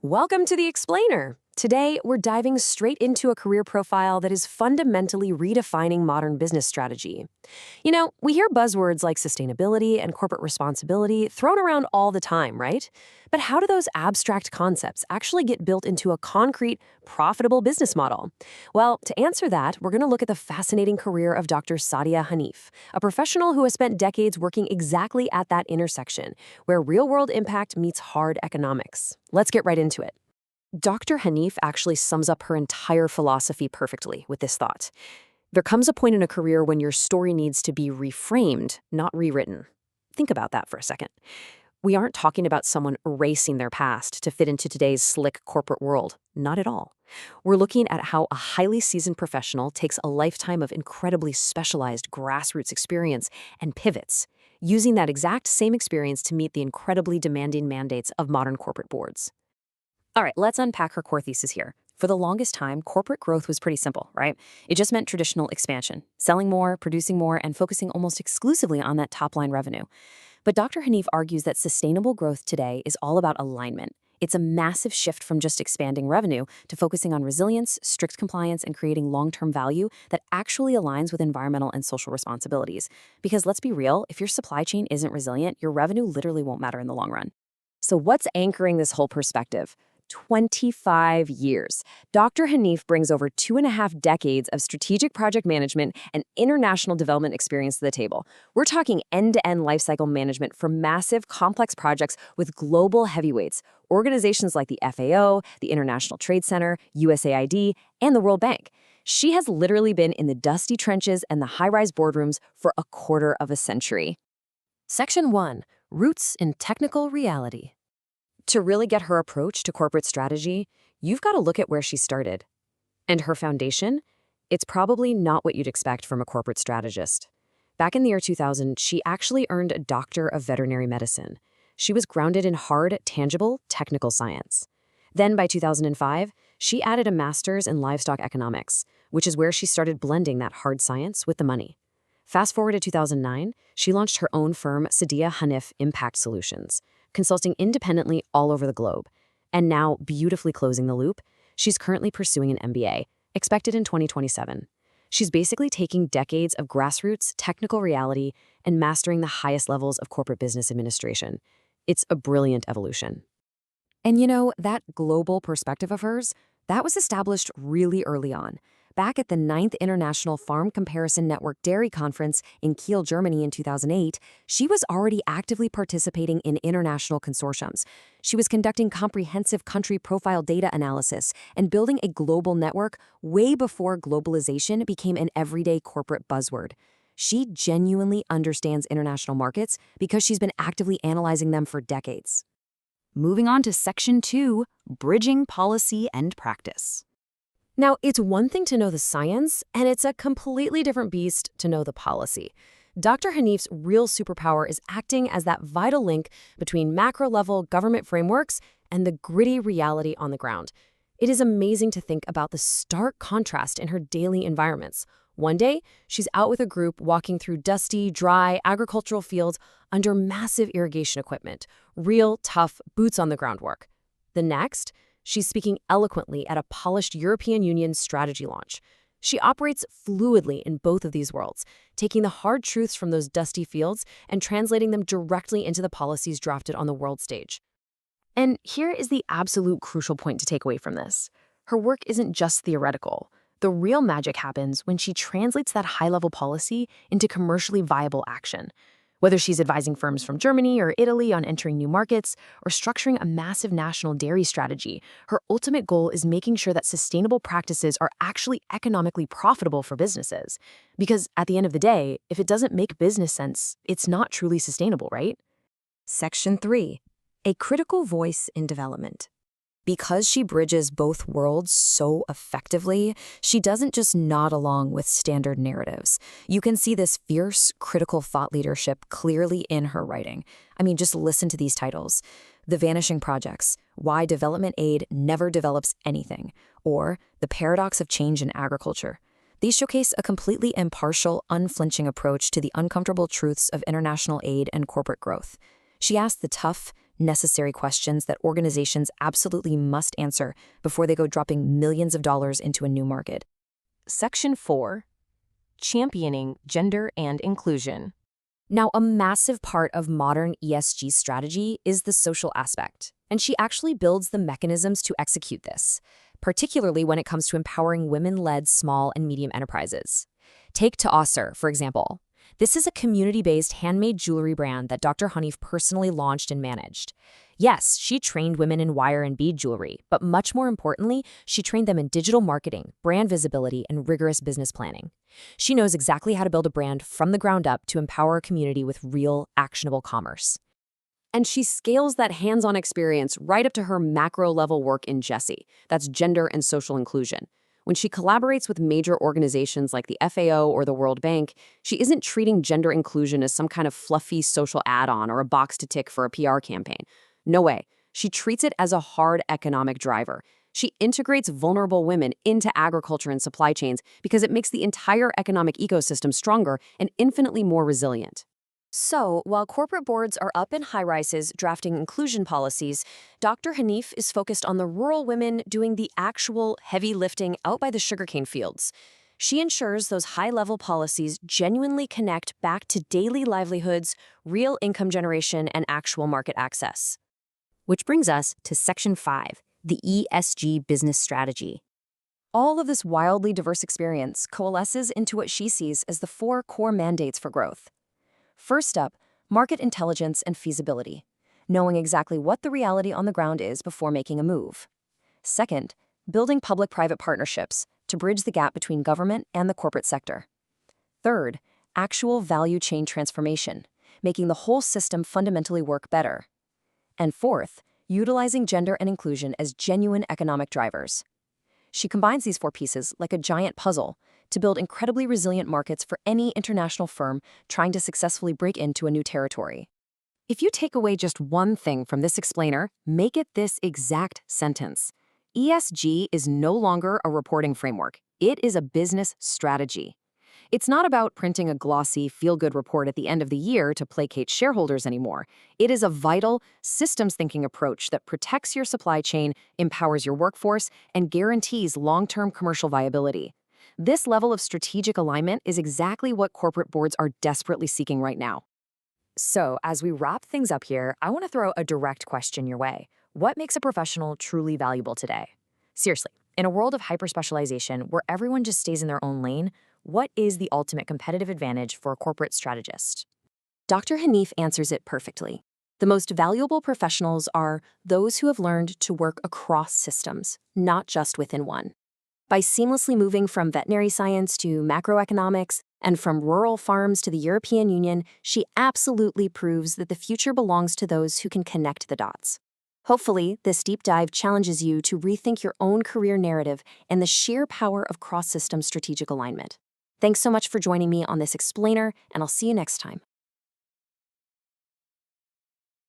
Welcome to The Explainer. Today, we're diving straight into a career profile that is fundamentally redefining modern business strategy. We hear buzzwords like sustainability and corporate responsibility thrown around all the time, right? But how do those abstract concepts actually get built into a concrete, profitable business model? Well, to answer that, we're going to look at the fascinating career of Dr. Saadia Hanif, a professional who has spent decades working exactly at that intersection, where real-world impact meets hard economics. Let's get right into it. Dr. Hanif actually sums up her entire philosophy perfectly with this thought. There comes a point in a career when your story needs to be reframed, not rewritten. Think about that for a second. We aren't talking about someone erasing their past to fit into today's slick corporate world. Not at all. We're looking at how a highly seasoned professional takes a lifetime of incredibly specialized grassroots experience and pivots, using that exact same experience to meet the incredibly demanding mandates of modern corporate boards. All right, let's unpack her core thesis here. For the longest time, corporate growth was pretty simple, right? It just meant traditional expansion, selling more, producing more, and focusing almost exclusively on that top-line revenue. But Dr. Hanif argues that sustainable growth today is all about alignment. It's a massive shift from just expanding revenue to focusing on resilience, strict compliance, and creating long-term value that actually aligns with environmental and social responsibilities. Because let's be real, if your supply chain isn't resilient, your revenue literally won't matter in the long run. So what's anchoring this whole perspective? 25 years. Dr. Hanif brings over 2.5 decades of strategic project management and international development experience to the table. We're talking end-to-end lifecycle management for massive, complex projects with global heavyweights, organizations like the FAO, the International Trade Center, USAID, and the World Bank. She has literally been in the dusty trenches and the high-rise boardrooms for a quarter of a century. Section 1. Roots in Technical Reality. To really get her approach to corporate strategy, you've got to look at where she started. And her foundation? It's probably not what you'd expect from a corporate strategist. Back in the year 2000, she actually earned a Doctor of Veterinary Medicine. She was grounded in hard, tangible, technical science. Then by 2005, she added a master's in livestock economics, which is where she started blending that hard science with the money. Fast forward to 2009, she launched her own firm, Saadia Hanif Impact Solutions, consulting independently all over the globe. And now, beautifully closing the loop, she's currently pursuing an MBA, expected in 2027. She's basically taking decades of grassroots technical reality and mastering the highest levels of corporate business administration. It's a brilliant evolution. And that global perspective of hers, that was established really early on. Back at the 9th International Farm Comparison Network Dairy Conference in Kiel, Germany in 2008, she was already actively participating in international consortiums. She was conducting comprehensive country profile data analysis and building a global network way before globalization became an everyday corporate buzzword. She genuinely understands international markets because she's been actively analyzing them for decades. Moving on to Section 2, Bridging Policy and Practice. Now, it's one thing to know the science, and it's a completely different beast to know the policy. Dr. Hanif's real superpower is acting as that vital link between macro-level government frameworks and the gritty reality on the ground. It is amazing to think about the stark contrast in her daily environments. One day, she's out with a group walking through dusty, dry agricultural fields under massive irrigation equipment, real, tough, boots-on-the-ground work. The next, she's speaking eloquently at a polished European Union strategy launch. She operates fluidly in both of these worlds, taking the hard truths from those dusty fields and translating them directly into the policies drafted on the world stage. And here is the absolute crucial point to take away from this. Her work isn't just theoretical. The real magic happens when she translates that high-level policy into commercially viable action. Whether she's advising firms from Germany or Italy on entering new markets or structuring a massive national dairy strategy, her ultimate goal is making sure that sustainable practices are actually economically profitable for businesses. Because at the end of the day, if it doesn't make business sense, it's not truly sustainable, right? Section 3. A critical voice in development. Because she bridges both worlds so effectively, she doesn't just nod along with standard narratives. You can see this fierce, critical thought leadership clearly in her writing. I mean, just listen to these titles. The Vanishing Projects, Why Development Aid Never Develops Anything, or The Paradox of Change in Agriculture. These showcase a completely impartial, unflinching approach to the uncomfortable truths of international aid and corporate growth. She asks the tough, necessary questions that organizations absolutely must answer before they go dropping millions of dollars into a new market. Section 4. Championing Gender and Inclusion. Now, a massive part of modern ESG strategy is the social aspect, and she actually builds the mechanisms to execute this, particularly when it comes to empowering women-led small and medium enterprises. Take Taaser, for example. This is a community-based handmade jewelry brand that Dr. Hanif personally launched and managed. Yes, she trained women in wire and bead jewelry, but much more importantly, she trained them in digital marketing, brand visibility, and rigorous business planning. She knows exactly how to build a brand from the ground up to empower a community with real, actionable commerce. And she scales that hands-on experience right up to her macro-level work in GESI, that's gender and social inclusion. When she collaborates with major organizations like the FAO or the World Bank, she isn't treating gender inclusion as some kind of fluffy social add-on or a box to tick for a PR campaign. No way. She treats it as a hard economic driver. She integrates vulnerable women into agriculture and supply chains because it makes the entire economic ecosystem stronger and infinitely more resilient. So, while corporate boards are up in high-rises drafting inclusion policies, Dr. Hanif is focused on the rural women doing the actual heavy lifting out by the sugarcane fields. She ensures those high-level policies genuinely connect back to daily livelihoods, real income generation, and actual market access. Which brings us to Section 5, the ESG business strategy. All of this wildly diverse experience coalesces into what she sees as the 4 core mandates for growth. First up, market intelligence and feasibility, knowing exactly what the reality on the ground is before making a move. Second, building public-private partnerships to bridge the gap between government and the corporate sector. Third, actual value chain transformation, making the whole system fundamentally work better. And fourth, utilizing gender and inclusion as genuine economic drivers. She combines these 4 pieces like a giant puzzle to build incredibly resilient markets for any international firm trying to successfully break into a new territory. If you take away just one thing from this explainer, make it this exact sentence. ESG is no longer a reporting framework. It is a business strategy. It's not about printing a glossy, feel-good report at the end of the year to placate shareholders anymore. It is a vital, systems-thinking approach that protects your supply chain, empowers your workforce, and guarantees long-term commercial viability. This level of strategic alignment is exactly what corporate boards are desperately seeking right now. So, as we wrap things up here, I want to throw a direct question your way. What makes a professional truly valuable today? Seriously, in a world of hyper-specialization where everyone just stays in their own lane, what is the ultimate competitive advantage for a corporate strategist? Dr. Hanif answers it perfectly. The most valuable professionals are those who have learned to work across systems, not just within one. By seamlessly moving from veterinary science to macroeconomics and from rural farms to the European Union, she absolutely proves that the future belongs to those who can connect the dots. Hopefully, this deep dive challenges you to rethink your own career narrative and the sheer power of cross-system strategic alignment. Thanks so much for joining me on this explainer, and I'll see you next time.